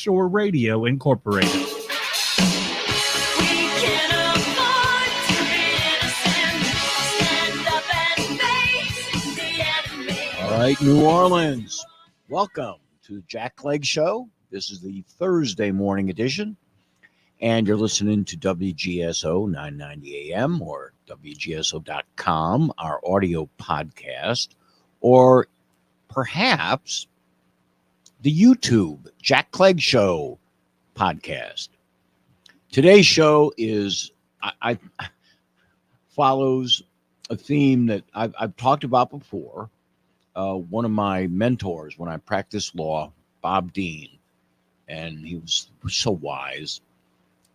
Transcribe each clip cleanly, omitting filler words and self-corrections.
Shore Radio Incorporated. All right, New Orleans, welcome to Jack Clegg Show. This is the Thursday morning edition, and you're listening to WGSO 990 AM or WGSO.com, our audio podcast, or perhaps the YouTube Jack Clegg Show podcast. Today's show is I follows a theme that I've talked about before. One of my mentors when I practiced law, Bob Dean, and he was so wise.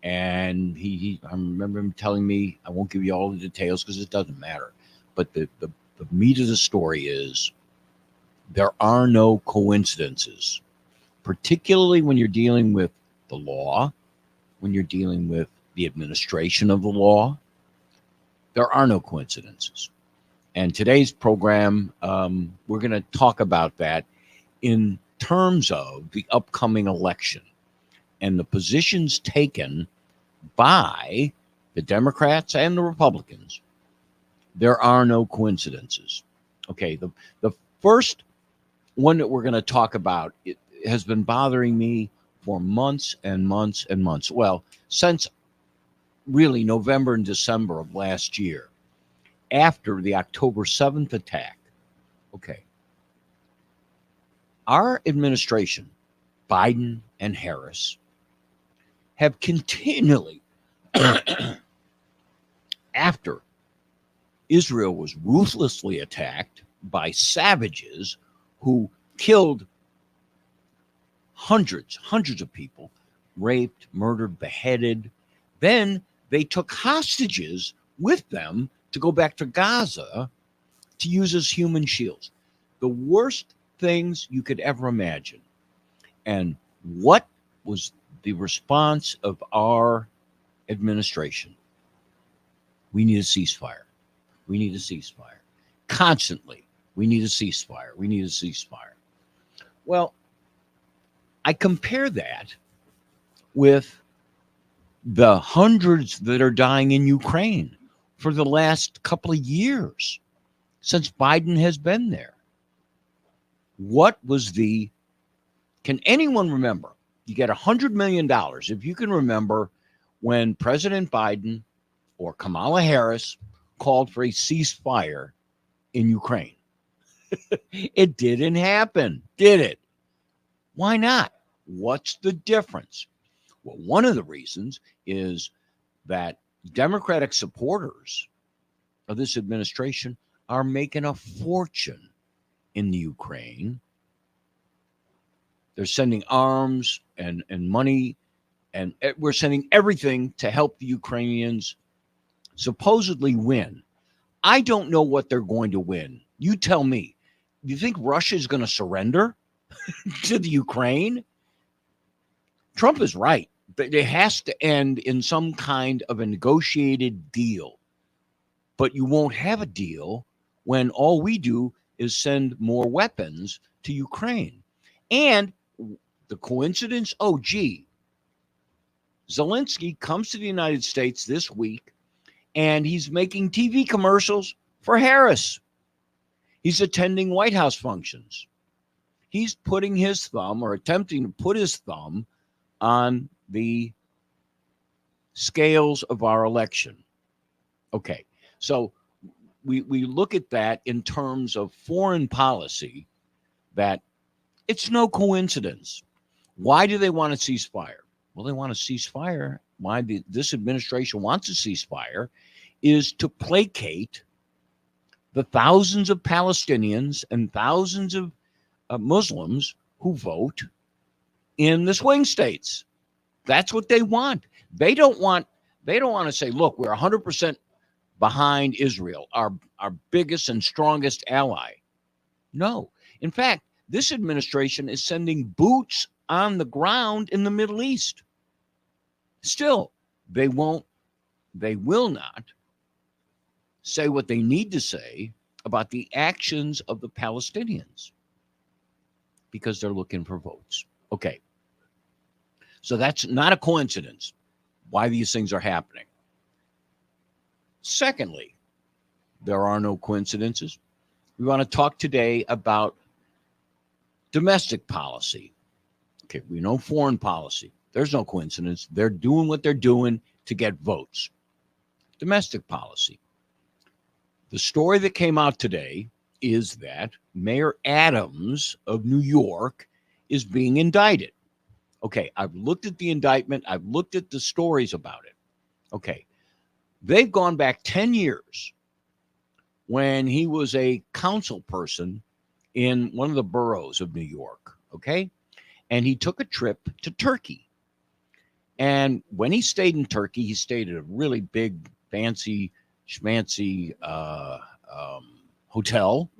And I remember him telling me, I won't give you all the details because it doesn't matter, but the meat of the story is there are no coincidences, particularly when you're dealing with the law, when you're dealing with the administration of the law. There are no coincidences. And today's program, we're going to talk about that in terms of the upcoming election and the positions taken by the Democrats and the Republicans. There are no coincidences. Okay, the first one that we're going to talk about, it has been bothering me for months and months and months. Well, since really November and December of last year, after the October 7th attack. Okay. Our administration, Biden and Harris, have continually, after Israel was ruthlessly attacked by savages who killed hundreds of people, raped, murdered, beheaded, then they took hostages with them to go back to Gaza to use as human shields. The worst things you could ever imagine. And what was the response of our administration? We need a ceasefire. We need a ceasefire. Constantly, we need a ceasefire. We need a ceasefire. Well, I compare that with the hundreds that are dying in Ukraine for the last couple of years since Biden has been there. What was can anyone remember? You get $100 million. If you can remember when President Biden or Kamala Harris called for a ceasefire in Ukraine. It didn't happen, did it? Why not? What's the difference? Well, one of the reasons is that Democratic supporters of this administration are making a fortune in the Ukraine. They're sending arms and money, and we're sending everything to help the Ukrainians supposedly win. I don't know what they're going to win. You tell me. Do you think Russia is going to surrender to the Ukraine? Trump is right. But it has to end in some kind of a negotiated deal. But you won't have a deal when all we do is send more weapons to Ukraine. And the coincidence, Zelensky comes to the United States this week, and he's making TV commercials for Harris. He's attending White House functions. He's putting his thumb, or attempting to put his thumb, on the scales of our election. Okay, so we look at that in terms of foreign policy, that it's no coincidence. Why do they want a ceasefire? Well, they want a ceasefire. Why this administration wants a ceasefire is to placate the thousands of Palestinians and thousands of Muslims who vote in the swing states. That's what they want. They don't want to say, look, we're 100% behind Israel, our biggest and strongest ally. No. In fact, this administration is sending boots on the ground in the Middle East. Still, they will not say what they need to say about the actions of the Palestinians because they're looking for votes. Okay. So that's not a coincidence why these things are happening. Secondly, there are no coincidences. We want to talk today about domestic policy. Okay, we know foreign policy. There's no coincidence. They're doing what they're doing to get votes. Domestic policy. The story that came out today is that Mayor Adams of New York is being indicted. Okay, I've looked at the indictment. I've looked at the stories about it. Okay, they've gone back 10 years when he was a council person in one of the boroughs of New York, okay? And he took a trip to Turkey. And when he stayed in Turkey, he stayed at a really big, fancy, schmancy hotel.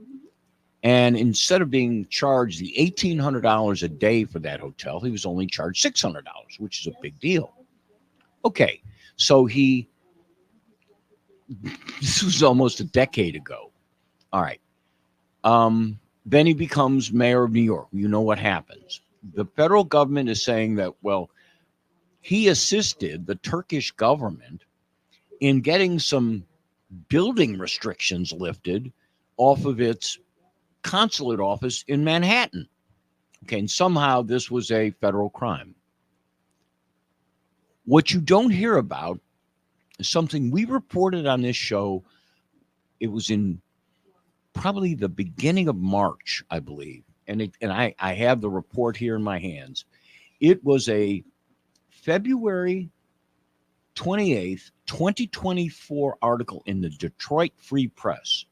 And instead of being charged the $1,800 a day for that hotel, he was only charged $600, which is a big deal. Okay, so this was almost a decade ago. All right. Then he becomes mayor of New York. You know what happens. The federal government is saying that, well, he assisted the Turkish government in getting some building restrictions lifted off of its consulate office in Manhattan. Okay, and somehow this was a federal crime. What you don't hear about is something we reported on this show. It was in probably the beginning of March, I believe. And I have the report here in my hands. It was a February 28th, 2024 article in the Detroit Free Press.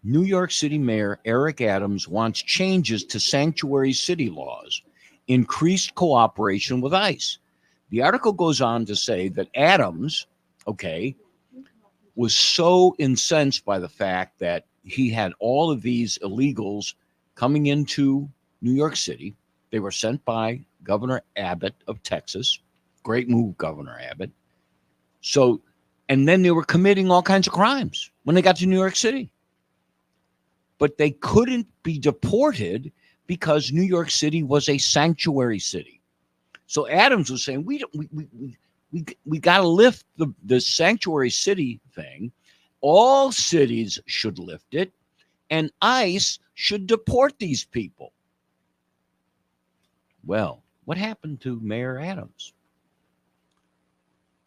New York City Mayor Eric Adams wants changes to sanctuary city laws, increased cooperation with ICE. The article goes on to say that Adams, okay, was so incensed by the fact that he had all of these illegals coming into New York City. They were sent by Governor Abbott of Texas. Great move, Governor Abbott. So, and then they were committing all kinds of crimes when they got to New York City. But they couldn't be deported because New York City was a sanctuary city. So Adams was saying, we got to lift the sanctuary city thing. All cities should lift it, and ICE should deport these people. Well, what happened to Mayor Adams?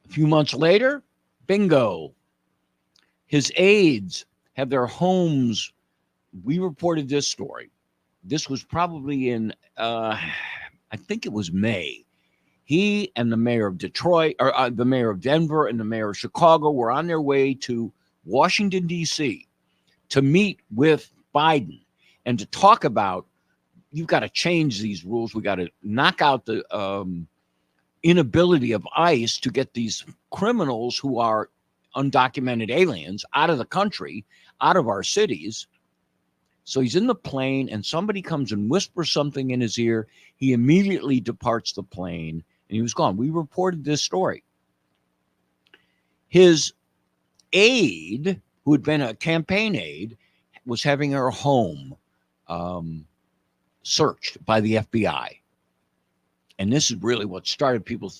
A few months later, bingo. His aides have their homes. We reported this story. This was probably in, I think it was May. He and the mayor of Detroit, or the mayor of Denver and the mayor of Chicago were on their way to Washington, D.C. to meet with Biden and to talk about, you've got to change these rules. We got to knock out the inability of ICE to get these criminals who are undocumented aliens out of the country, out of our cities. So he's in the plane and somebody comes and whispers something in his ear. He immediately departs the plane and he was gone. We reported this story. His aide, who had been a campaign aide, was having her home searched by the FBI. And this is really what started people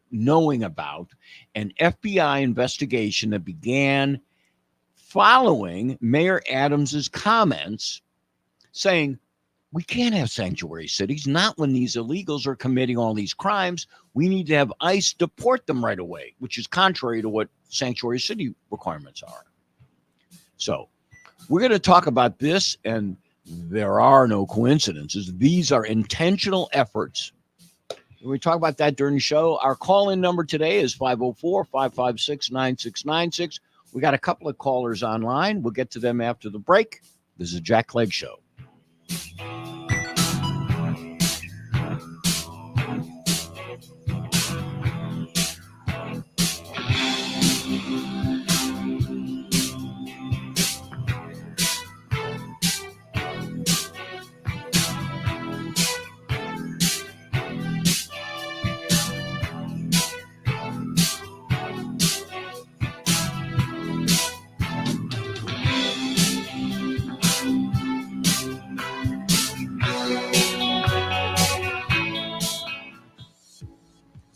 knowing about an FBI investigation that began following Mayor Adams's comments saying, we can't have sanctuary cities, not when these illegals are committing all these crimes. We need to have ICE deport them right away, which is contrary to what sanctuary city requirements are. So we're going to talk about this, and there are no coincidences. These are intentional efforts. We talk about that during the show. Our call-in number today is 504-556-9696. We got a couple of callers online. We'll get to them after the break. This is Jack Clegg Show.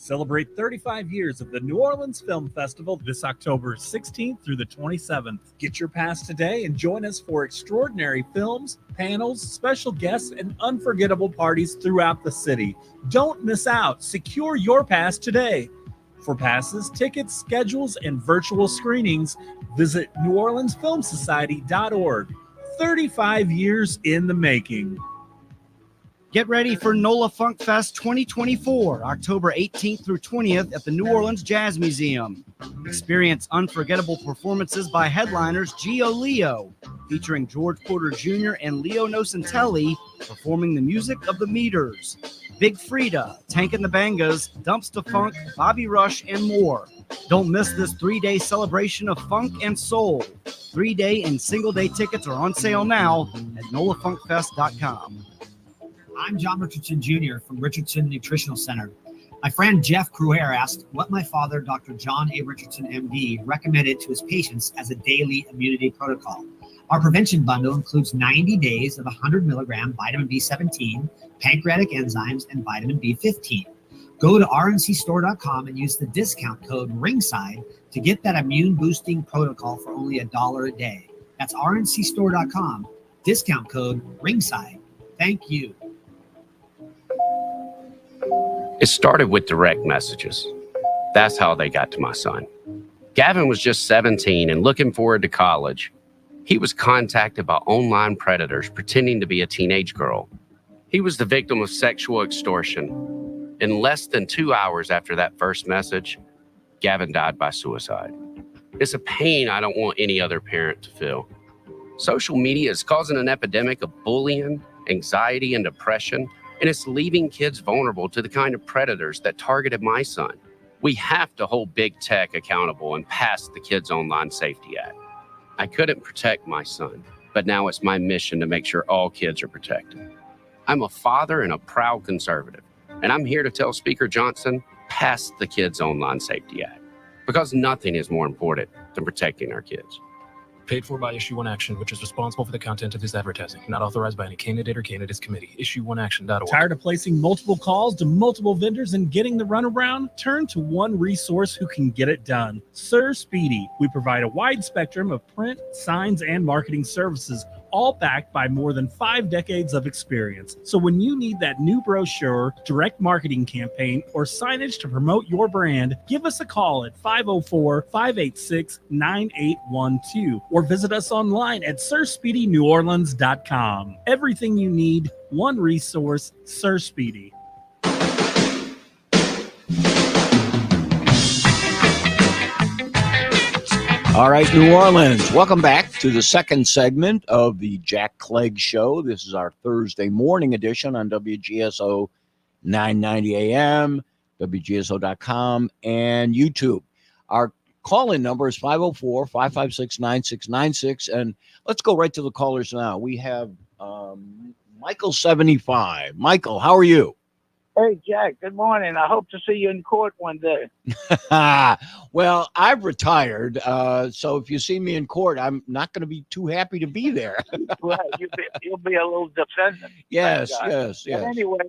Celebrate 35 years of the New Orleans Film Festival this October 16th through the 27th. Get your pass today and join us for extraordinary films, panels, special guests, and unforgettable parties throughout the city. Don't miss out. Secure your pass today. For passes, tickets, schedules, and virtual screenings, visit NewOrleansFilmSociety.org. 35 years in the making. Get ready for NOLA Funk Fest 2024, October 18th through 20th at the New Orleans Jazz Museum. Experience unforgettable performances by headliners Gio Leo, featuring George Porter Jr. and Leo Nocentelli performing the music of the Meters, Big Frida, Tank and the Bangas, Dumps to Funk, Bobby Rush, and more. Don't miss this 3-day celebration of funk and soul. 3-day and single-day tickets are on sale now at NOLAFunkFest.com. I'm John Richardson Jr. from Richardson Nutritional Center. My friend Jeff Cruer asked what my father, Dr. John A. Richardson, MD, recommended to his patients as a daily immunity protocol. Our prevention bundle includes 90 days of 100 milligram vitamin B17, pancreatic enzymes, and vitamin B15. Go to rncstore.com and use the discount code RINGSIDE to get that immune boosting protocol for only $1 a day. That's rncstore.com, discount code RINGSIDE. Thank you. It started with direct messages. That's how they got to my son. Gavin was just 17 and looking forward to college. He was contacted by online predators pretending to be a teenage girl. He was the victim of sexual extortion. In less than 2 hours after that first message, Gavin died by suicide. It's a pain I don't want any other parent to feel. Social media is causing an epidemic of bullying, anxiety, and depression, and it's leaving kids vulnerable to the kind of predators that targeted my son. We have to hold big tech accountable and pass the Kids Online Safety Act. I couldn't protect my son, but now it's my mission to make sure all kids are protected. I'm a father and a proud conservative, and I'm here to tell Speaker Johnson, pass the Kids Online Safety Act, because nothing is more important than protecting our kids. Paid for by Issue One Action, which is responsible for the content of this advertising. Not authorized by any candidate or candidates committee. IssueOneAction.org. Tired of placing multiple calls to multiple vendors and getting the runaround? Turn to one resource who can get it done. Sir Speedy. We provide a wide spectrum of print, signs, and marketing services, all backed by more than 5 decades of experience. So when you need that new brochure, direct marketing campaign, or signage to promote your brand, give us a call at 504-586-9812 or visit us online at SirSpeedyNewOrleans.com. Everything you need, one resource, Sir Speedy. All right, New Orleans, welcome back to the second segment of the Jack Clegg Show. This is our Thursday morning edition on WGSO 990 AM, WGSO.com, and YouTube. Our call-in number is 504-556-9696, and let's go right to the callers now. We have Michael 75. Michael, how are you? Hey, Jack, good morning. I hope to see you in court one day. Well, I've retired, so if you see me in court, I'm not going to be too happy to be there. Right, you'll be a little defendant. Yes. But anyway,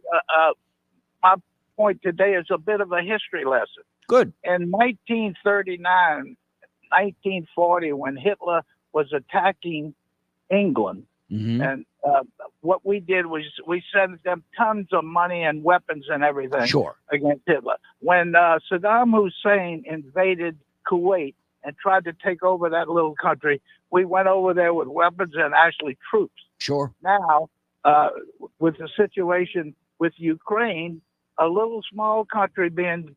my point today is a bit of a history lesson. Good. In 1939, 1940, when Hitler was attacking England, and what we did was we sent them tons of money and weapons and everything against Hitler. When Saddam Hussein invaded Kuwait and tried to take over that little country, we went over there with weapons and actually troops. Sure. Now, with the situation with Ukraine, a little small country being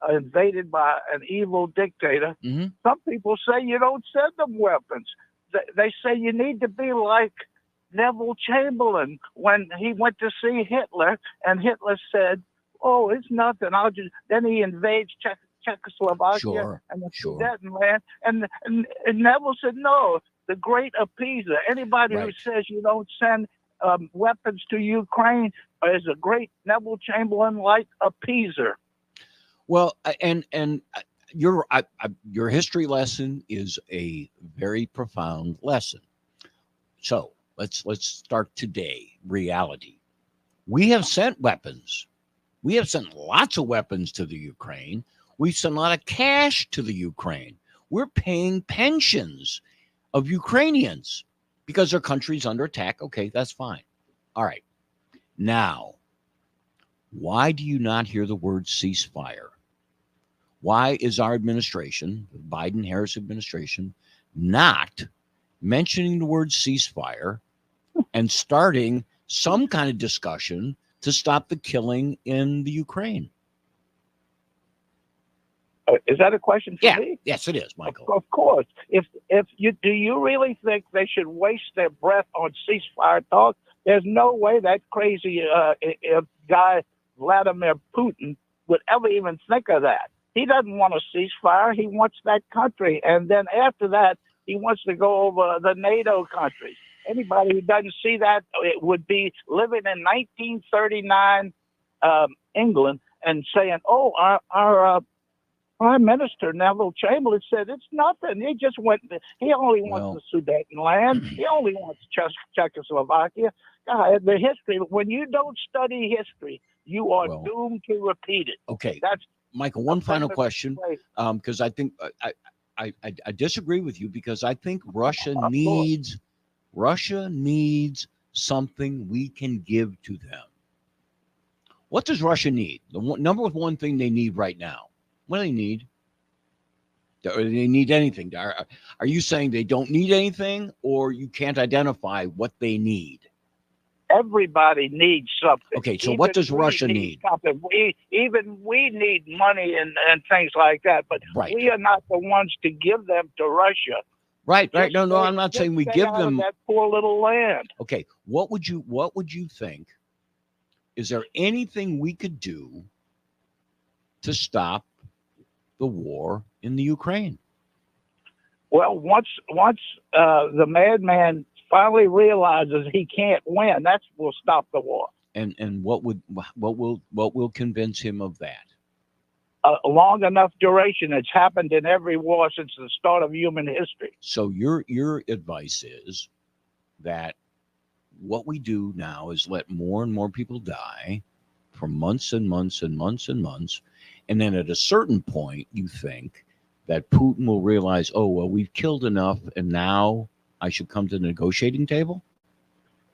invaded by an evil dictator, some people say you don't send them weapons. They say you need to be like Neville Chamberlain when he went to see Hitler, and Hitler said, "Oh, it's nothing. I'll just." Then he invades Czechoslovakia and the Sudetenland, and Neville said, "No, the great appeaser. Anybody who says you don't send weapons to Ukraine is a great Neville Chamberlain-like appeaser." Well, and your history lesson is a very profound lesson. So let's start today. Reality. We have sent weapons We have sent lots of weapons to the Ukraine. We've sent a lot of cash to the Ukraine. We're paying pensions of Ukrainians because their country's under attack. Okay, that's fine. All right. Now, why do you not hear the word ceasefire? Why is our administration, the Biden-Harris administration, not mentioning the word ceasefire and starting some kind of discussion to stop the killing in the Ukraine? Is that a question for me? Yes, it is, Michael. Of course. If you really think they should waste their breath on ceasefire talk? There's no way that crazy guy Vladimir Putin would ever even think of that. He doesn't want a ceasefire. He wants that country, and then after that, he wants to go over the NATO countries. Anybody who doesn't see that, it would be living in 1939 England and saying, "Oh, our Prime Minister Neville Chamberlain said it's nothing. He just went. He only wants the Sudetenland. He only wants Czechoslovakia." God, the history. When you don't study history, you are doomed to repeat it. Okay, that's Michael. One final question, because I think I disagree with you, because I think Russia needs something we can give to them. What does Russia need? The number one thing they need right now. What do they need? Do they need anything? Are you saying they don't need anything, or you can't identify what they need? Everybody needs something. Okay, so what does Russia need? We need money and things like that, but we are not the ones to give them to Russia. Right. No, I'm not saying we give them that poor little land. Okay, what would you think? Is there anything we could do to stop the war in the Ukraine? Well, once the madman finally realizes he can't win, that will stop the war. And what will convince him of that? A long enough duration. It's happened in every war since the start of human history. So your advice is that what we do now is let more and more people die for months and months and months and months. And then at a certain point, you think that Putin will realize, oh, well, we've killed enough, and now I should come to the negotiating table?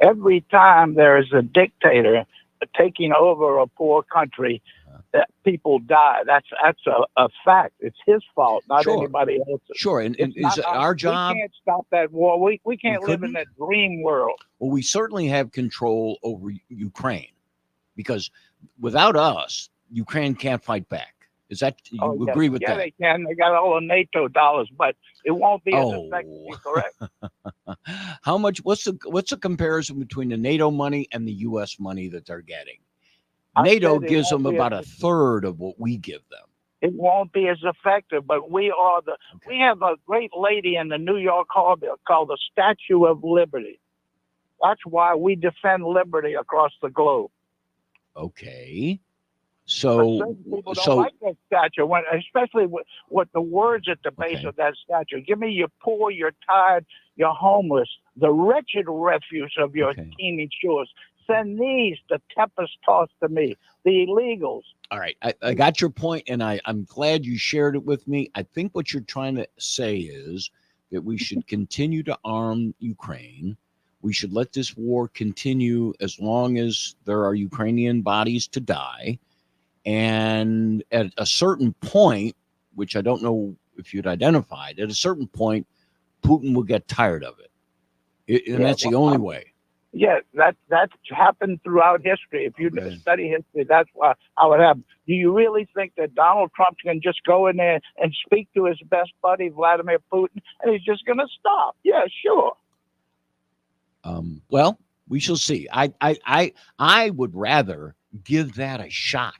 Every time there is a dictator taking over a poor country, that people die. That's a fact. It's his fault, not anybody else's. Sure, and is it our job? We can't stop that war. We can't live in that dream world. Well, we certainly have control over Ukraine, because without us, Ukraine can't fight back. Is that, you agree with that? Yeah, they can. They got all the NATO dollars, but it won't be as effective. Correct. How much? What's the comparison between the NATO money and the U.S. money that they're getting? NATO gives them about a third of what we give them. It won't be as effective, but we have a great lady in the New York Harbor called the Statue of Liberty. That's why we defend liberty across the globe. Okay. So people don't like that statue, especially with the words at the base of that statue. Give me your poor, you're tired, you're homeless, the wretched refuse of your teeming shores. Send these, the tempest tossed to me, the illegals. All right, I got your point, and I'm glad you shared it with me. I think what you're trying to say is that we should continue to arm Ukraine. We should let this war continue as long as there are Ukrainian bodies to die. And at a certain point, which I don't know if you'd identified, at a certain point, Putin will get tired of it. And that's the only way. Yeah, that's happened throughout history. If you study history, that's how it happened. Do you really think that Donald Trump can just go in there and speak to his best buddy, Vladimir Putin, and he's just going to stop? Yeah, sure. Well, we shall see. I would rather give that a shot.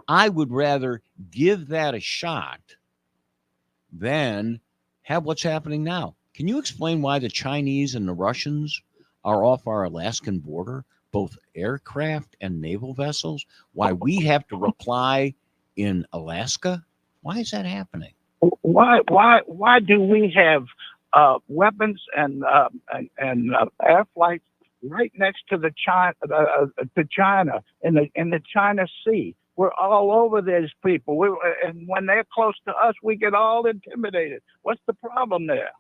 I would rather give that a shot than have what's happening now. Can you explain why the Chinese and the Russians are off our Alaskan border, both aircraft and naval vessels? Why we have to reply in Alaska? Why is that happening? Why do we have weapons and air flight right next to the China, in the China Sea. We're all over these people. And when they're close to us, we get all intimidated. What's the problem there?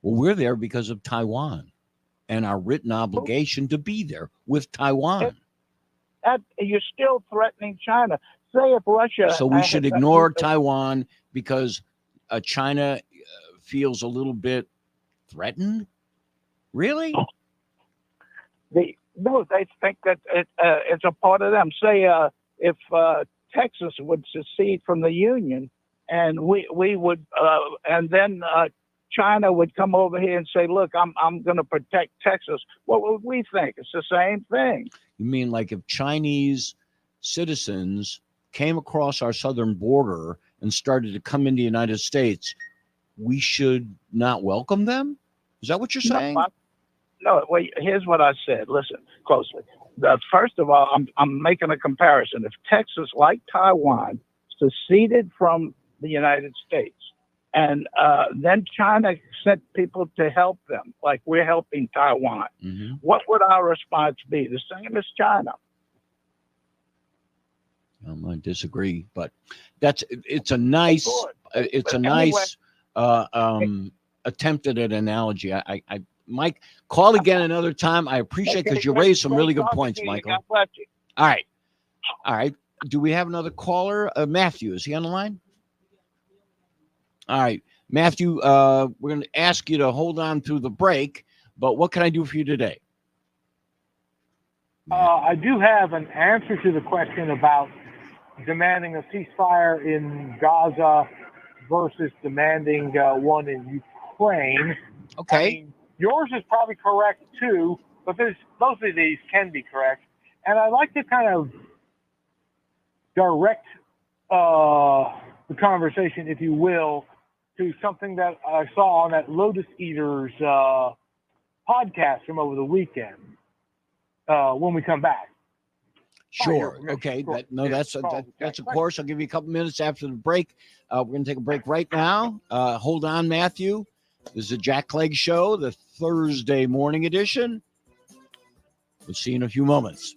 Well, we're there because of Taiwan and our written obligation to be there with Taiwan. You're still threatening China. Say if Russia. So we should ignore Taiwan because China feels a little bit threatened? Really? They think that it's a part of them. Say if Texas would secede from the Union, and we would, and then China would come over here and say, "Look, I'm going to protect Texas." What would we think? It's the same thing. You mean like if Chinese citizens came across our southern border and started to come into the United States, we should not welcome them? Is that what you're saying? No, wait, here's what I said. Listen closely. First of all, I'm making a comparison. If Texas, like Taiwan, seceded from the United States, and then China sent people to help them, like we're helping Taiwan, what would our response be? The same as China? I disagree, but it's a nice attempt at an analogy. I Mike, call again another time. I appreciate because you raised some really good points, Michael. All right. Do we have another caller? Matthew, is he on the line? All right, Matthew, we're going to ask you to hold on through the break, but what can I do for you today? I do have an answer to the question about demanding a ceasefire in Gaza versus demanding one in Ukraine. Okay. I mean, yours is probably correct too, but both of these can be correct. And I'd like to kind of direct the conversation, if you will, to something that I saw on that Lotus Eaters podcast from over the weekend when we come back. Sure. Okay. That's of course. I'll give you a couple minutes after the break. We're going to take a break right now. Hold on, Matthew. This is the Jack Clegg Show, the Thursday morning edition. We'll see you in a few moments.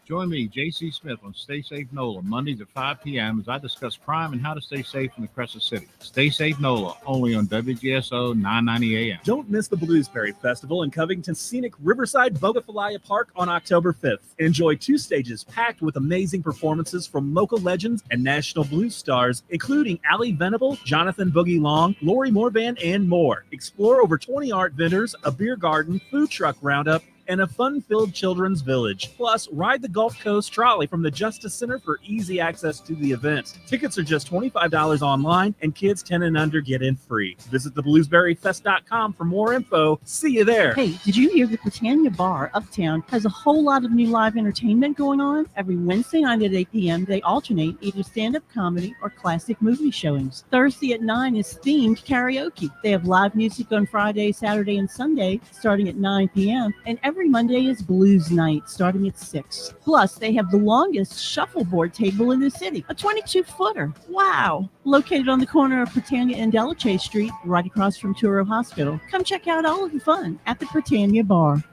Join me, J.C. Smith, on Stay Safe NOLA, Mondays at 5 p.m. as I discuss crime and how to stay safe in the Crescent City. Stay Safe NOLA, only on WGSO 990 AM. Don't miss the Bluesberry Festival in Covington's scenic Riverside Bogafalaya Park on October 5th. Enjoy 2 stages packed with amazing performances from local legends and national blues stars, including Allie Venable, Jonathan Boogie Long, Lori Morband, and more. Explore over 20 art vendors, a beer garden, food truck roundup, and a fun-filled children's village. Plus, ride the Gulf Coast trolley from the Justice Center for easy access to the event. Tickets are just $25 online, and kids 10 and under get in free. Visit thebluesberryfest.com for more info. See you there. Hey, did you hear the Britannia Bar Uptown has a whole lot of new live entertainment going on? Every Wednesday night at 8 p.m., they alternate either stand-up comedy or classic movie showings. Thursday at 9 is themed karaoke. They have live music on Friday, Saturday, and Sunday starting at 9 p.m., and every Monday is blues night starting at 6. Plus, they have the longest shuffleboard table in the city, a 22-footer. Wow! Located on the corner of Britannia and Delachaise Street, right across from Touro Hospital. Come check out all of the fun at the Britannia Bar.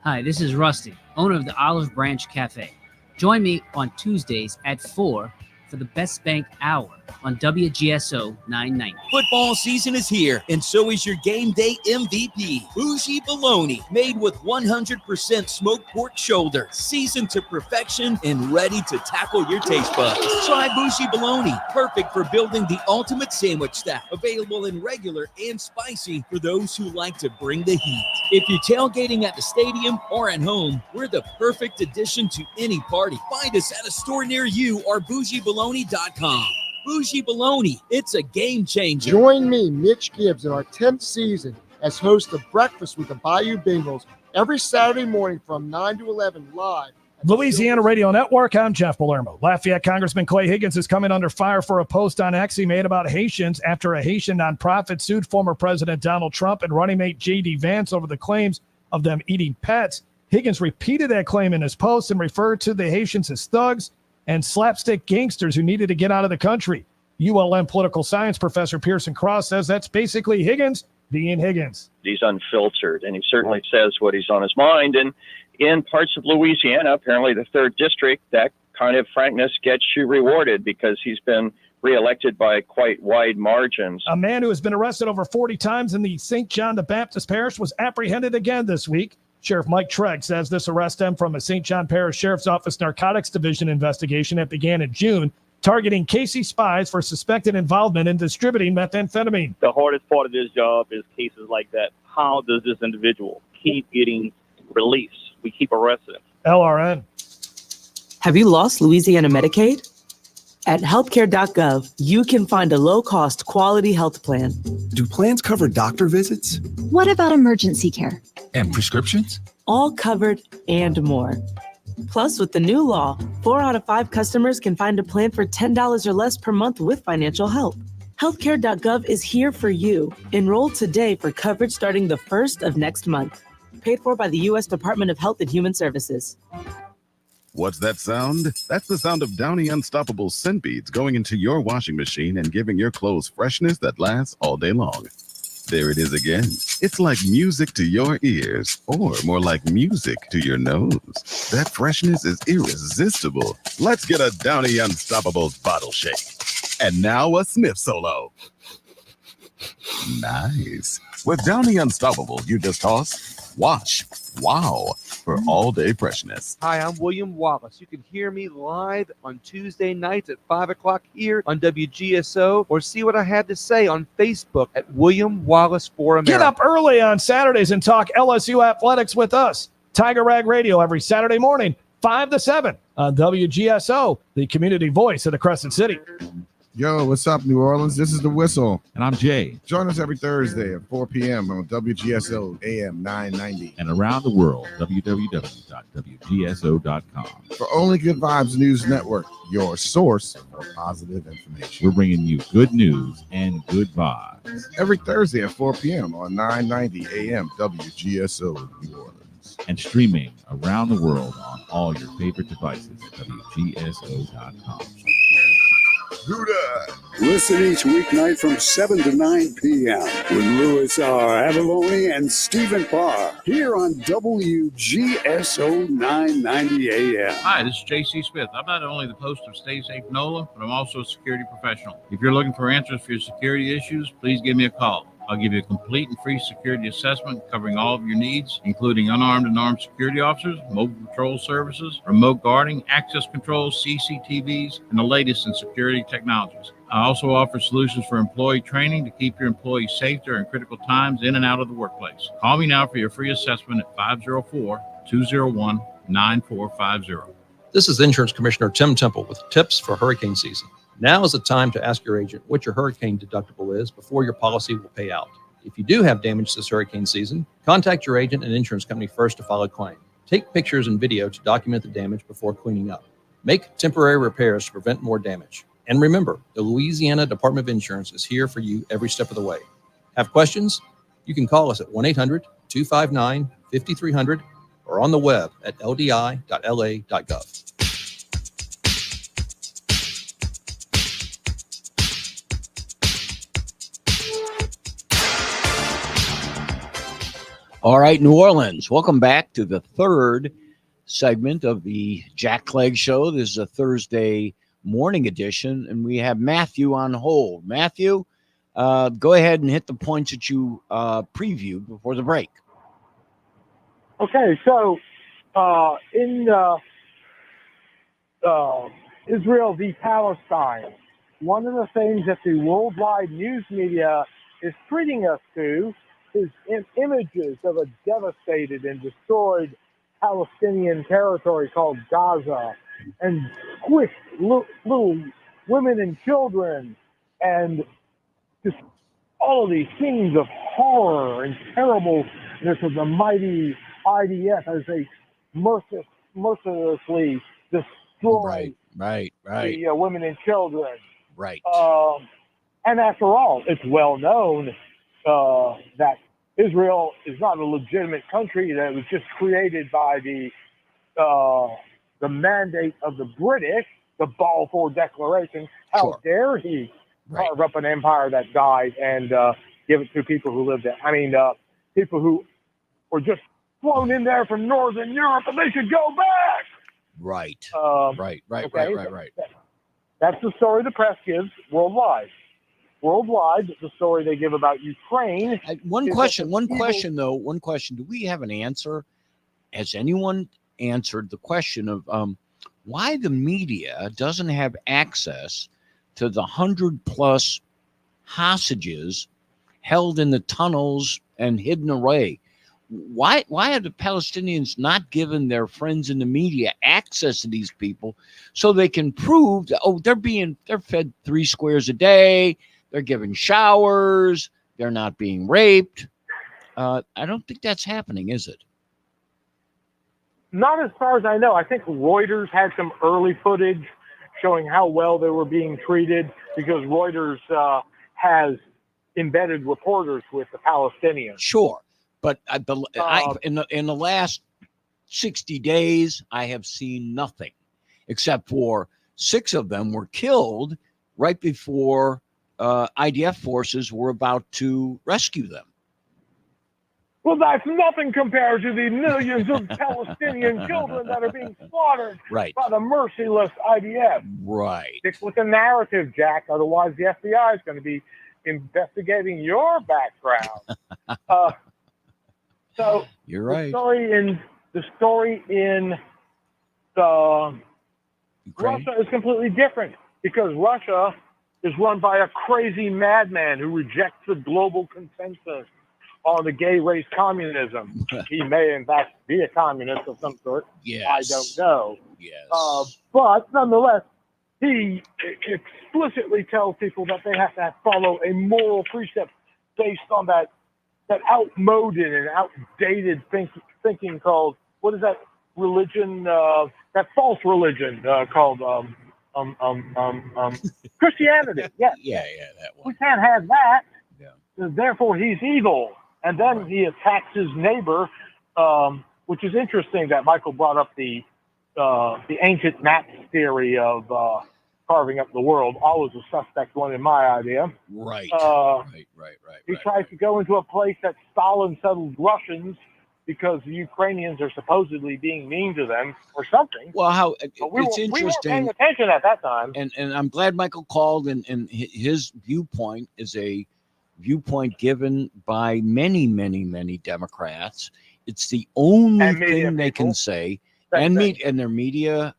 Hi, this is Rusty, owner of the Olive Branch Cafe. Join me on Tuesdays at 4 for the Best Bank Hour on WGSO 990. Football season is here, and so is your game day MVP, Bougie Bologna, made with 100% smoked pork shoulder, seasoned to perfection and ready to tackle your taste buds. Try Bougie Bologna, perfect for building the ultimate sandwich stack, available in regular and spicy for those who like to bring the heat. If you're tailgating at the stadium or at home, we're the perfect addition to any party. Find us at a store near you or bougiebologna.com. Bougie Bologna, it's a game changer. Join me, Mitch Gibbs, in our 10th season as host of Breakfast with the Bayou Bengals every Saturday morning from 9 to 11 live Louisiana Radio Network, I'm Jeff Palermo. Lafayette Congressman Clay Higgins is coming under fire for a post on X he made about Haitians after a Haitian nonprofit sued former President Donald Trump and running mate J.D. Vance over the claims of them eating pets. Higgins repeated that claim in his post and referred to the Haitians as thugs and slapstick gangsters who needed to get out of the country. ULM political science professor Pearson Cross says that's basically Higgins being Higgins. He's unfiltered, and he certainly says what is on his mind. And in parts of Louisiana, apparently the 3rd District, that kind of frankness gets you rewarded because he's been reelected by quite wide margins. A man who has been arrested over 40 times in the St. John the Baptist Parish was apprehended again this week. Sheriff Mike Clegg says this arrest stemmed from a St. John Parish Sheriff's Office Narcotics Division investigation that began in June, targeting Casey spies for suspected involvement in distributing methamphetamine. The hardest part of this job is cases like that. How does this individual keep getting released? We keep arresting him. LRN. Have you lost Louisiana Medicaid? At healthcare.gov, you can find a low-cost, quality health plan. Do plans cover doctor visits? What about emergency care? And prescriptions? All covered and more. Plus, with the new law, 4 out of 5 customers can find a plan for $10 or less per month with financial help. Healthcare.gov is here for you. Enroll today for coverage starting the 1st of next month. Paid for by the U.S. Department of Health and Human Services. What's that sound? That's the sound of Downy Unstoppable scent beads going into your washing machine and giving your clothes freshness that lasts all day long. There it is again. It's like music to your ears, or more like music to your nose. That freshness is irresistible. Let's get a Downy Unstoppables bottle shake. And now a sniff solo. Nice. With Downy Unstoppables, you just toss, wash, wow, for all-day freshness. Hi, I'm William Wallace. You can hear me live on Tuesday nights at 5 o'clock here on WGSO, or see what I have to say on Facebook at William Wallace for America. Get up early on Saturdays and talk LSU athletics with us. Tiger Rag Radio every Saturday morning, 5 to 7 on WGSO, the community voice of the Crescent City. Yo, what's up, New Orleans? This is The Whistle. And I'm Jay. Join us every Thursday at 4 p.m. on WGSO AM 990. And around the world, www.wgso.com. For Only Good Vibes News Network, your source for positive information. We're bringing you good news and good vibes. Every Thursday at 4 p.m. on 990 AM WGSO New Orleans. And streaming around the world on all your favorite devices at WGSO.com. Listen each weeknight from 7 to 9 p.m. with Louis R. Avalone and Stephen Parr here on WGSO 990 AM. Hi, this is J.C. Smith. I'm not only the host of Stay Safe NOLA, but I'm also a security professional. If you're looking for answers for your security issues, please give me a call. I'll give you a complete and free security assessment covering all of your needs, including unarmed and armed security officers, mobile patrol services, remote guarding, access controls, CCTVs, and the latest in security technologies. I also offer solutions for employee training to keep your employees safe during critical times in and out of the workplace. Call me now for your free assessment at 504-201-9450. This is Insurance Commissioner Tim Temple with tips for hurricane season. Now is the time to ask your agent what your hurricane deductible is before your policy will pay out. If you do have damage this hurricane season, contact your agent and insurance company first to file a claim. Take pictures and video to document the damage before cleaning up. Make temporary repairs to prevent more damage. And remember, the Louisiana Department of Insurance is here for you every step of the way. Have questions? You can call us at 1-800-259-5300 or on the web at ldi.la.gov. All right, New Orleans, welcome back to the third segment of the Jack Clegg Show. This is a Thursday morning edition, and we have Matthew on hold. Matthew, go ahead and hit the points that you previewed before the break. Okay, so in Israel v. Palestine, one of the things that the worldwide news media is treating us to is images of a devastated and destroyed Palestinian territory called Gaza, and squished little women and children, and just all of these scenes of horror and terribleness of the mighty IDF as they mercilessly destroy Right. the women and children. Right. And after all, it's well known that Israel is not a legitimate country, that it was just created by the mandate of the British, the Balfour Declaration. How dare he carve up an empire that died and give it to people who lived there? I mean, people who were just flown in there from Northern Europe, and they should go back. Right. Right. That's the story the press gives worldwide. Worldwide, the story they give about Ukraine. One question. Do we have an answer? Has anyone answered the question of why the media doesn't have access to the 100+ hostages held in the tunnels and hidden away? Why are the Palestinians not giving their friends in the media access to these people so they can prove that, they're fed 3 squares a day, they're given showers, they're not being raped? I don't think that's happening, is it? Not as far as I know. I think Reuters had some early footage showing how well they were being treated, because Reuters has embedded reporters with the Palestinians. Sure. But in the last 60 days, I have seen nothing, except for 6 of them were killed right before IDF forces were about to rescue them. Well, that's nothing compared to the millions of Palestinian children that are being slaughtered by the merciless IDF. Right. Stick with the narrative, Jack. Otherwise, the FBI is going to be investigating your background. So you're right. The story in Russia is completely different, because Russia is run by a crazy madman who rejects the global consensus on the gay race communism. He may, in fact, be a communist of some sort. Yes. I don't know. Yes. But nonetheless, he explicitly tells people that they have to follow a moral precept based on that outmoded and outdated thinking called, what is that religion? That false religion called Christianity. Yes. Yeah, that one. We can't have that. Yeah. Therefore, he's evil. And then he attacks his neighbor, which is interesting that Michael brought up the ancient maps theory of carving up the world. Always a suspect one in my idea. Right. He tries to go into a place that Stalin settled Russians because the Ukrainians are supposedly being mean to them or something. Well, it's interesting. We weren't paying attention at that time. And I'm glad Michael called, and his viewpoint is a viewpoint given by many Democrats. It's the only thing they can say, and their media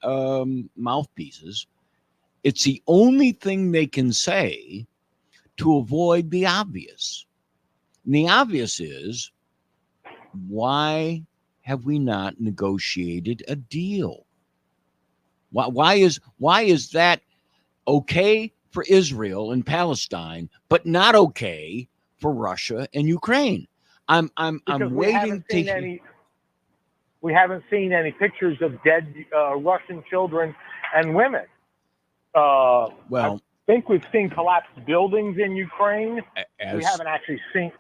mouthpieces. It's the only thing they can say to avoid the obvious. And the obvious is, why have we not negotiated a deal? Why is that okay for Israel and Palestine, but not okay for Russia and Ukraine? I'm waiting to. We haven't seen any pictures of dead Russian children and women. I think we've seen collapsed buildings in Ukraine. We haven't actually seen,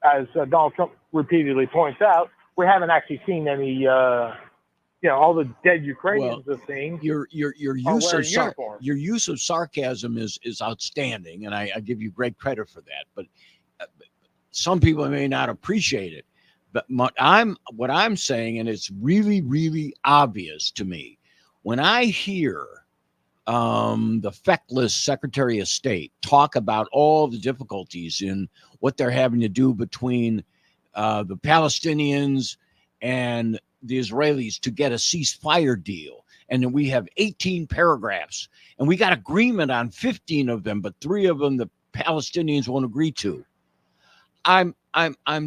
as Donald Trump repeatedly points out, we haven't actually seen any. All the dead Ukrainians have seen. Your use of sarcasm is outstanding, and I give you great credit for that. But some people may not appreciate it. But what I'm saying, and it's really obvious to me, when I hear the feckless Secretary of State talk about all the difficulties in what they're having to do between the Palestinians and the Israelis to get a ceasefire deal, and then we have 18 paragraphs, and we got agreement on 15 of them, but 3 of them the Palestinians won't agree to. I'm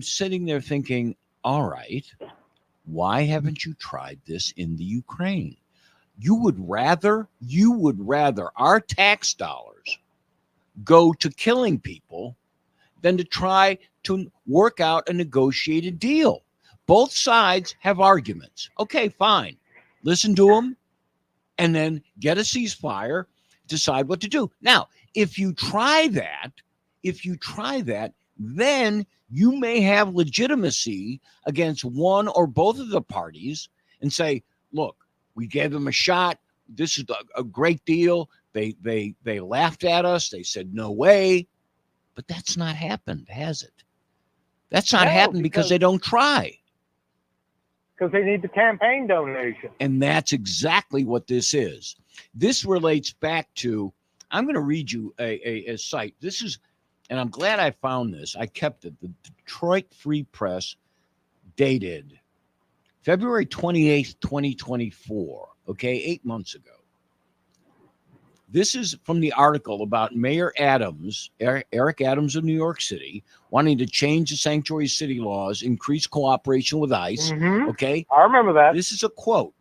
sitting there thinking, all right, why haven't you tried this in the Ukraine? You would rather our tax dollars go to killing people than to try to work out a negotiated deal. Both sides have arguments. Okay, fine. listen to them, and then get a ceasefire, decide what to do. Now, if you try that, then you may have legitimacy against one or both of the parties and say, look, we gave them a shot. This is a great deal. They laughed at us. They said, no way. But that's not happened, has it? That's not happened because they don't try. Because they need the campaign donation. And that's exactly what this is. This relates back to, I'm going to read you a site. This is, and I'm glad I found this. I kept it. The Detroit Free Press, dated February 28th, 2024. Okay, 8 months ago. This is from the article about Mayor Adams, Eric Adams of New York City, wanting to change the sanctuary city laws, increase cooperation with ICE. Mm-hmm. Okay. I remember that. This is a quote.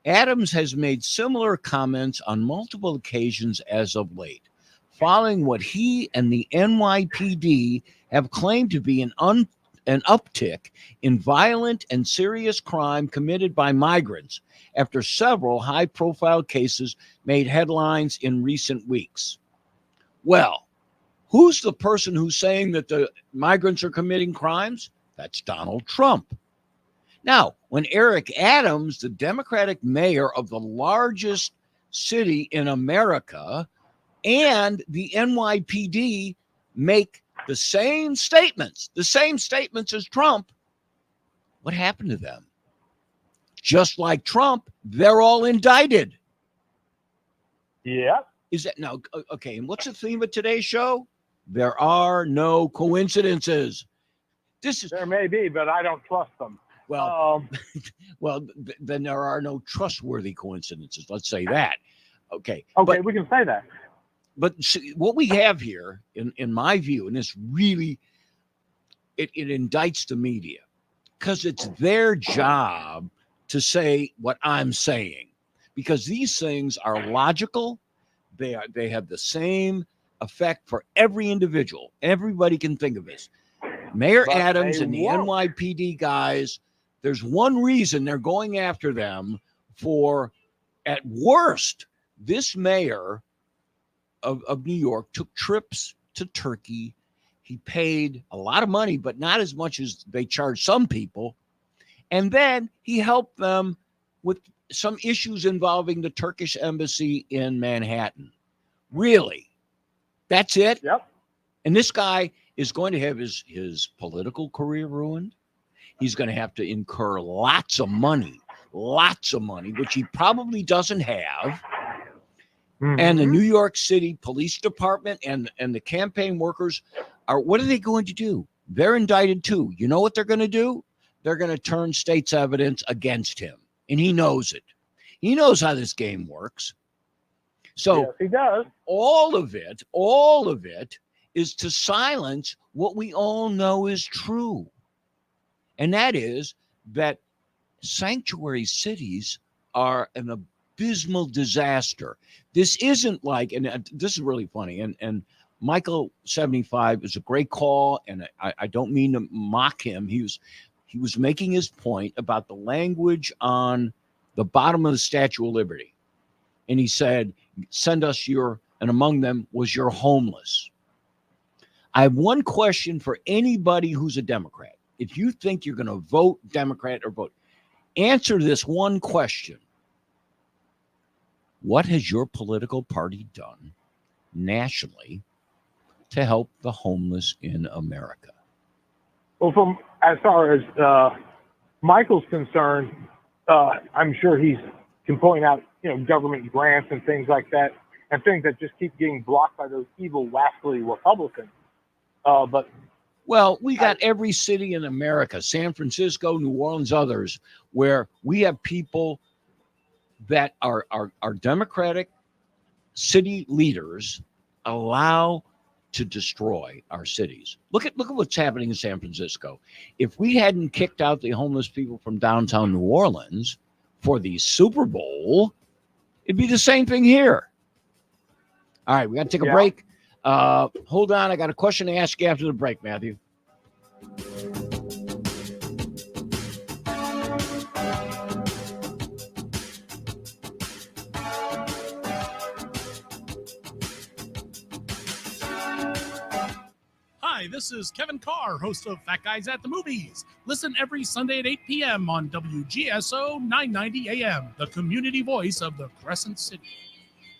Adams has made similar comments on multiple occasions as of late, following what he and the NYPD have claimed to be an uptick in violent and serious crime committed by migrants after several high-profile cases made headlines in recent weeks. Well, who's the person who's saying that the migrants are committing crimes? That's Donald Trump. Now, when Eric Adams, the Democratic mayor of the largest city in America, and the NYPD make the same statements as Trump, what happened to them? Just like Trump, they're all indicted. Yeah. Is that now? Okay. And what's the theme of today's show? There are no coincidences. There may be, but I don't trust them. Well, then there are no trustworthy coincidences. Let's say that. Okay. Okay, we can say that. But see, what we have here, in my view, and this really, it indicts the media because it's their job to say what I'm saying, because these things are logical. They have the same effect for every individual. Everybody can think of this. Mayor Adams and the NYPD guys, there's one reason they're going after them for, at worst, this mayor of New York took trips to Turkey. He paid a lot of money, but not as much as they charge some people. And then he helped them with some issues involving the Turkish embassy in Manhattan. Really? That's it? Yep. And this guy is going to have his political career ruined. He's going to have to incur lots of money, which he probably doesn't have. Mm-hmm. And the New York City Police Department and the campaign workers what are they going to do? They're indicted too. You know what they're going to do? They're going to turn state's evidence against him. And he knows it. He knows how this game works. So yes, he does. All of it is to silence what we all know is true. And that is that sanctuary cities are an abysmal disaster. This isn't like, and this is really funny, and Michael 75 is a great call, and I don't mean to mock him. He was making his point about the language on the bottom of the Statue of Liberty. And he said, send us and among them was your homeless. I have one question for anybody who's a Democrat. If you think you're going to vote Democrat or vote, answer this one question. What has your political party done nationally to help the homeless in America? Well, as far as Michael's concerned, I'm sure he can point out, government grants and things like that, and things that just keep getting blocked by those evil, wascally Republicans. Well, we got every city in America, San Francisco, New Orleans, others, where we have people that are Democratic city leaders allow to destroy our cities. Look at what's happening in San Francisco. If we hadn't kicked out the homeless people from downtown New Orleans for the Super Bowl, it'd be the same thing here. All right, we got to take a break. Hold on, I got a question to ask you after the break, Matthew. Hi, this is Kevin Carr, host of Fat Guys at the Movies. Listen every Sunday at 8 p.m. on WGSO 990 AM, the community voice of the Crescent City.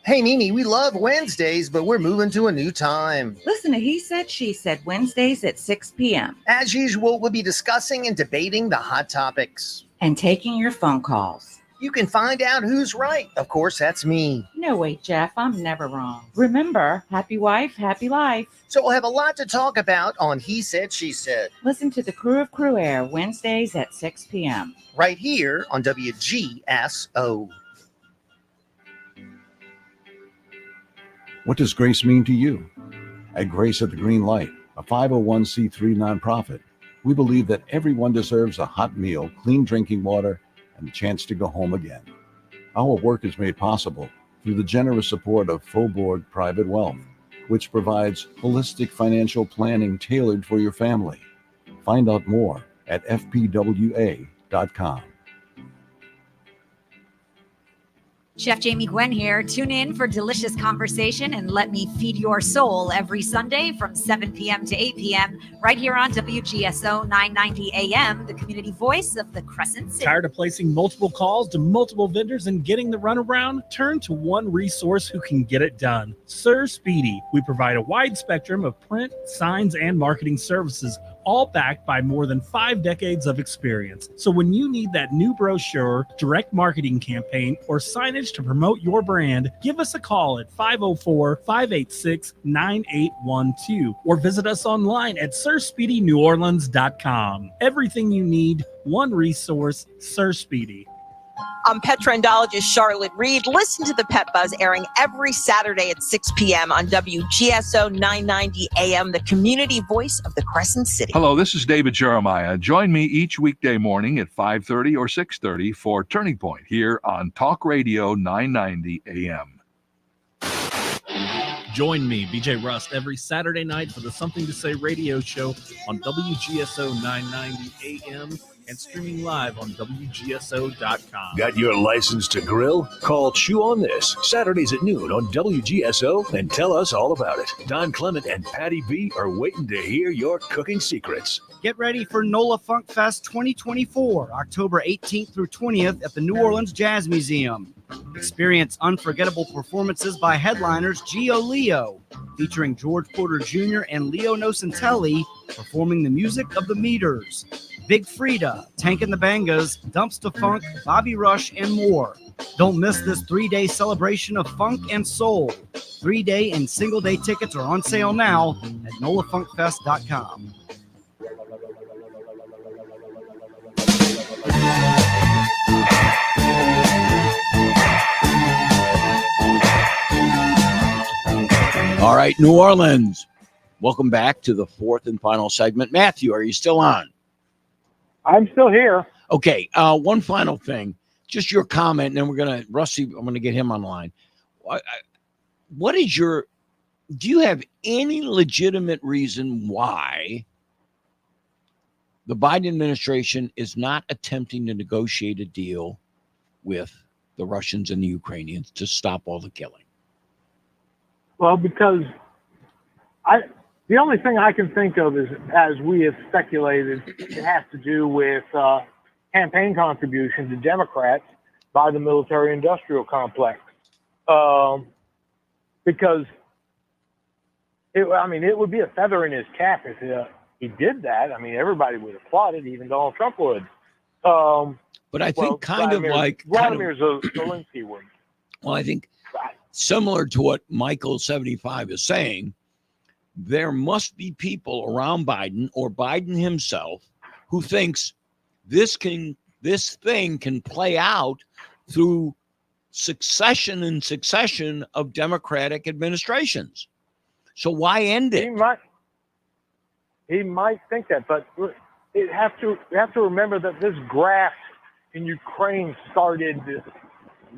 Hey, Mimi, we love Wednesdays, but we're moving to a new time. Listen to He Said, She Said, Wednesdays at 6 p.m. As usual, we'll be discussing and debating the hot topics. And taking your phone calls. You can find out who's right. Of course, that's me. No, wait, Jeff, I'm never wrong. Remember, happy wife, happy life. So we'll have a lot to talk about on He Said, She Said. Listen to the Crew of Crew Air Wednesdays at 6 p.m. Right here on WGSO. What does Grace mean to you? At Grace at the Green Light, a 501c3 nonprofit, we believe that everyone deserves a hot meal, clean drinking water, and the chance to go home again. Our work is made possible through the generous support of Faubourg Private Wealth, which provides holistic financial planning tailored for your family. Find out more at fpwa.com. Chef Jamie Gwen here. Tune in for delicious conversation and let me feed your soul every Sunday from 7 p.m. to 8 p.m. right here on WGSO 990 AM, the community voice of the Crescent City. Tired of placing multiple calls to multiple vendors and getting the runaround? Turn to one resource who can get it done. Sir Speedy. We provide a wide spectrum of print, signs, and marketing services, all backed by more than 5 decades of experience. So when you need that new brochure, direct marketing campaign, or signage to promote your brand, give us a call at 504-586-9812 or visit us online at SirSpeedyNewOrleans.com. Everything you need, one resource, Sir Speedy. I'm pet trendologist Charlotte Reed. Listen to the Pet Buzz airing every Saturday at 6 p.m. on WGSO 990 AM, the community voice of the Crescent City. Hello, this is David Jeremiah. Join me each weekday morning at 5:30 or 6:30 for Turning Point here on Talk Radio 990 AM. Join me, BJ Rust, every Saturday night for the Something to Say radio show on WGSO 990 AM and streaming live on WGSO.com. Got your license to grill? Call Chew on This Saturdays at noon on WGSO and tell us all about it. Don Clement and Patty B are waiting to hear your cooking secrets. Get ready for NOLA Funk Fest 2024, October 18th through 20th at the New Orleans Jazz Museum. Experience unforgettable performances by headliners Gio Leo, featuring George Porter Jr. and Leo Nocentelli performing the music of the Meters, Big Frida, Tank and the Bangas, Dumpsta Funk, Bobby Rush, and more. Don't miss this 3-day celebration of funk and soul. 3-day and single-day tickets are on sale now at nolafunkfest.com. All right, New Orleans. Welcome back to the fourth and final segment. Matthew, are you still on? I'm still here. Okay, one final thing. Just your comment, and then we're going to, Rusty, I'm going to get him online. What is do you have any legitimate reason why the Biden administration is not attempting to negotiate a deal with the Russians and the Ukrainians to stop all the killing? Well, because the only thing I can think of is, as we have speculated, it has to do with campaign contributions to Democrats by the military-industrial complex. Because, it would be a feather in his cap if he did that. I mean, everybody would applaud it, even Donald Trump would. But I think Vladimir Zelensky would. Well, I think similar to what Michael75 is saying, there must be people around Biden or Biden himself who thinks this thing can play out through succession of Democratic administrations. So why end it? He might think that, but you have to remember that this graft in Ukraine started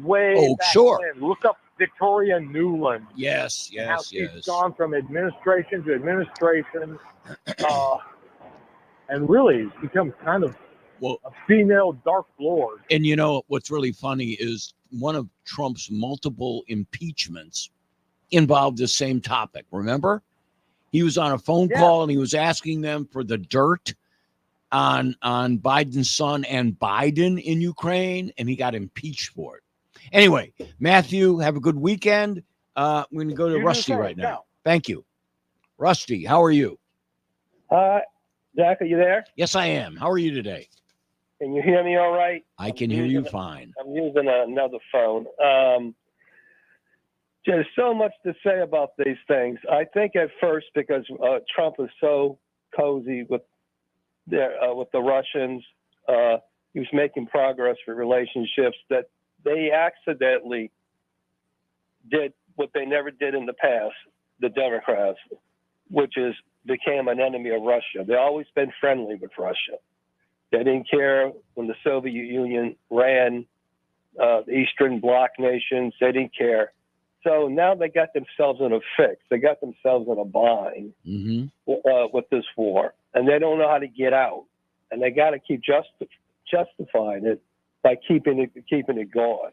way back when. Look up Victoria Nuland. Yes. How she's gone from administration to administration, and really become kind of a female Dark Lord. And you know what's really funny is one of Trump's multiple impeachments involved the same topic. Remember, He was on a phone call and he was asking them for the dirt on Biden's son and Biden in Ukraine, and he got impeached for it. Anyway, Matthew, have a good weekend. We're going to go to Rusty right now. Thank you. Rusty, how are you? Jack, are you there? Yes, I am. How are you today? Can you hear me all right? I can hear you fine. I'm using another phone. There's so much to say about these things. I think at first, because Trump is so cozy with the Russians, he was making progress for relationships, that they accidentally did what they never did in the past, the Democrats, which is became an enemy of Russia. They've always been friendly with Russia. They didn't care when the Soviet Union ran the Eastern Bloc nations. They didn't care. So now they got themselves in a fix. They got themselves in a bind with this war, and they don't know how to get out. And they got to keep justifying it by keeping it going.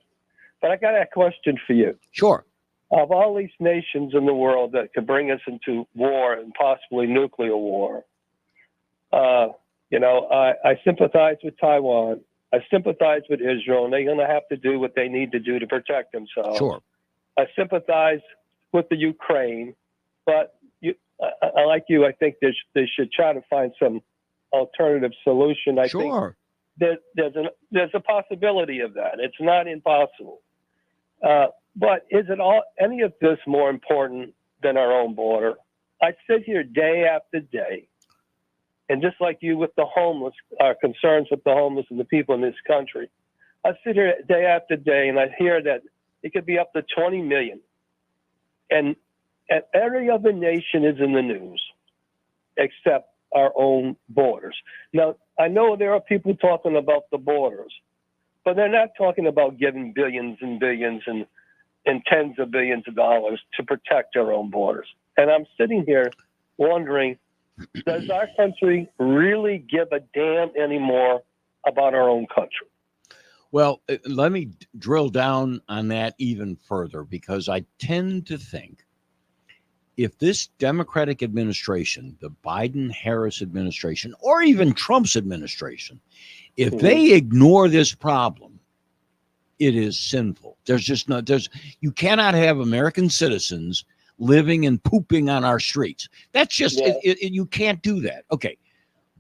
But I got a question for you. Sure. Of all these nations in the world that could bring us into war and possibly nuclear war, I sympathize with Taiwan. I sympathize with Israel, and they're going to have to do what they need to do to protect themselves. Sure. I sympathize with the Ukraine, but I like you. I think they should try to find some alternative solution. I think there's a possibility of that. It's not impossible. But is it any of this more important than our own border? I sit here day after day, and just like you with the homeless, our concerns with the homeless and the people in this country, I sit here day after day, and I hear that it could be up to 20 million. And every other nation is in the news except our own borders. Now, I know there are people talking about the borders, but they're not talking about giving billions and billions and tens of billions of dollars to protect our own borders. And I'm sitting here wondering, does our country really give a damn anymore about our own country? Well, let me drill down on that even further, because I tend to think if this Democratic administration, the Biden-Harris administration, or even Trump's administration, if they ignore this problem, it is sinful. You cannot have American citizens living and pooping on our streets. That's just, you can't do that. Okay.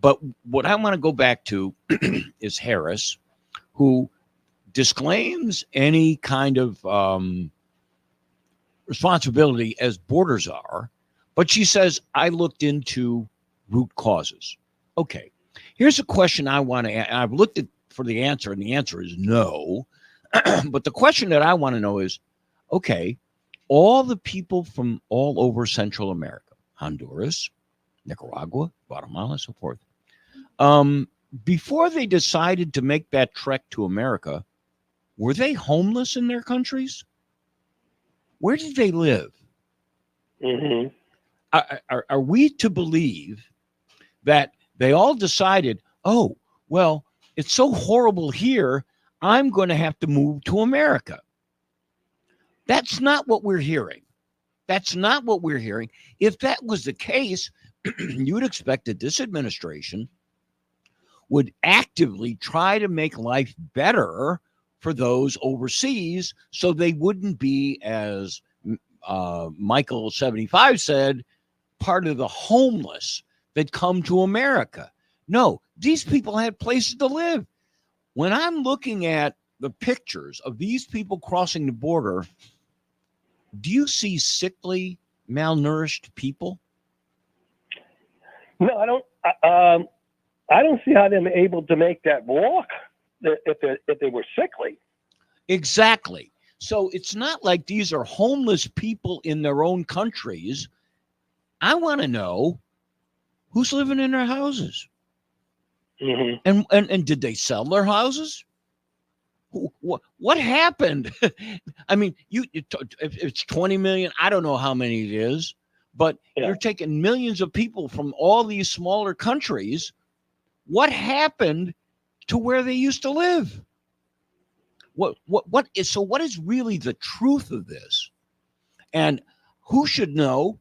But what I want to go back to is Harris, who disclaims any kind of responsibility as borders are, but she says, I looked into root causes. Okay. Here's a question I want to, I've looked for the answer, and the answer is no. But the question that I want to know is, okay, all the people from all over Central America, Honduras, Nicaragua, Guatemala, so forth, before they decided to make that trek to America, were they homeless in their countries? Where did they live? Are we to believe that they all decided, oh, well, it's so horrible here, I'm going to have to move to America? That's not what we're hearing. That's not what we're hearing. If that was the case, you would expect that this administration would actively try to make life better for those overseas, so they wouldn't be, as Michael 75 said, part of the homeless that come to America. No, these people had places to live. When I'm looking at the pictures of these people crossing the border, do you see sickly, malnourished people? No, I don't. I don't see how they're able to make that walk if they were sickly. Exactly. So it's not like these are homeless people in their own countries. I want to know who's living in their houses. And did they sell their houses? What happened? I mean, if it's 20 million, I don't know how many it is, but you're taking millions of people from all these smaller countries. What happened to where they used to live? What is really the truth of this? And who should know?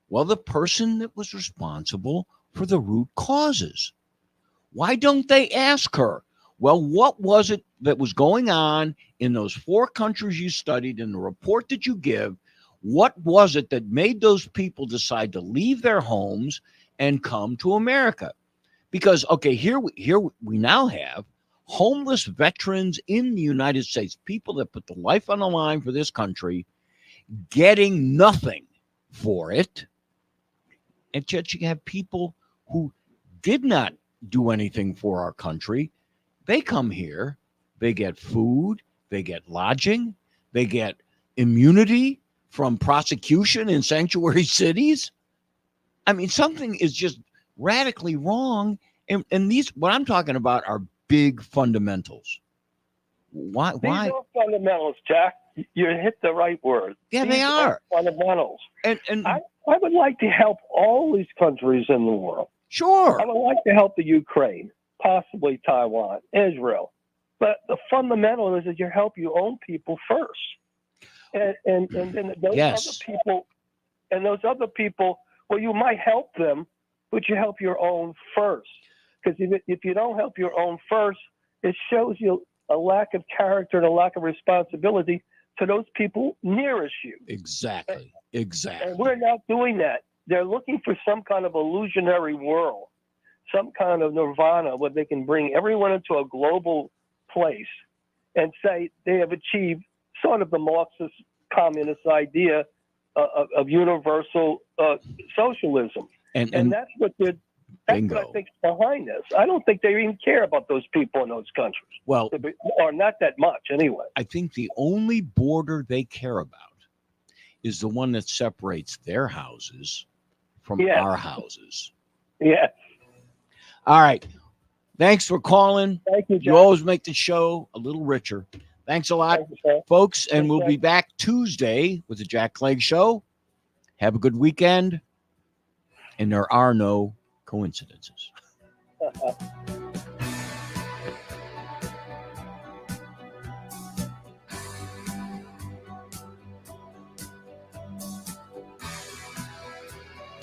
Well, the person that was responsible for the root causes. Why don't they ask her? Well, what was it that was going on in those 4 countries you studied in the report that you give? What was it that made those people decide to leave their homes and come to America? Because, okay, here we now have homeless veterans in the United States, people that put the life on the line for this country, getting nothing for it. And yet you have people who did not do anything for our country. They come here, they get food, they get lodging, they get immunity from prosecution in sanctuary cities. I mean, something is just radically wrong. And these, what I'm talking about, are big fundamentals. Why? These are fundamentals, Jack. You hit the right word. Yeah, These they are fundamentals. And I would like to help all these countries in the world. Sure. I would like to help the Ukraine, possibly Taiwan, Israel. But the fundamental is that you help your own people first. And then those other people, well, you might help them, but you help your own first. Because if you don't help your own first, it shows you a lack of character and a lack of responsibility to those people nearest you. Exactly. And we're not doing that. They're looking for some kind of illusionary world, some kind of nirvana where they can bring everyone into a global place and say they have achieved sort of the Marxist communist idea of universal socialism. And that's what I think is behind this. I don't think they even care about those people in those countries. Well, or not that much anyway. I think the only border they care about is the one that separates their houses from our houses. Yes. All right. Thanks for calling. Thank you, Jack. You always make the show a little richer. Thanks a lot, folks. And we'll be back Tuesday with the Jack Clegg Show. Have a good weekend. And there are no coincidences.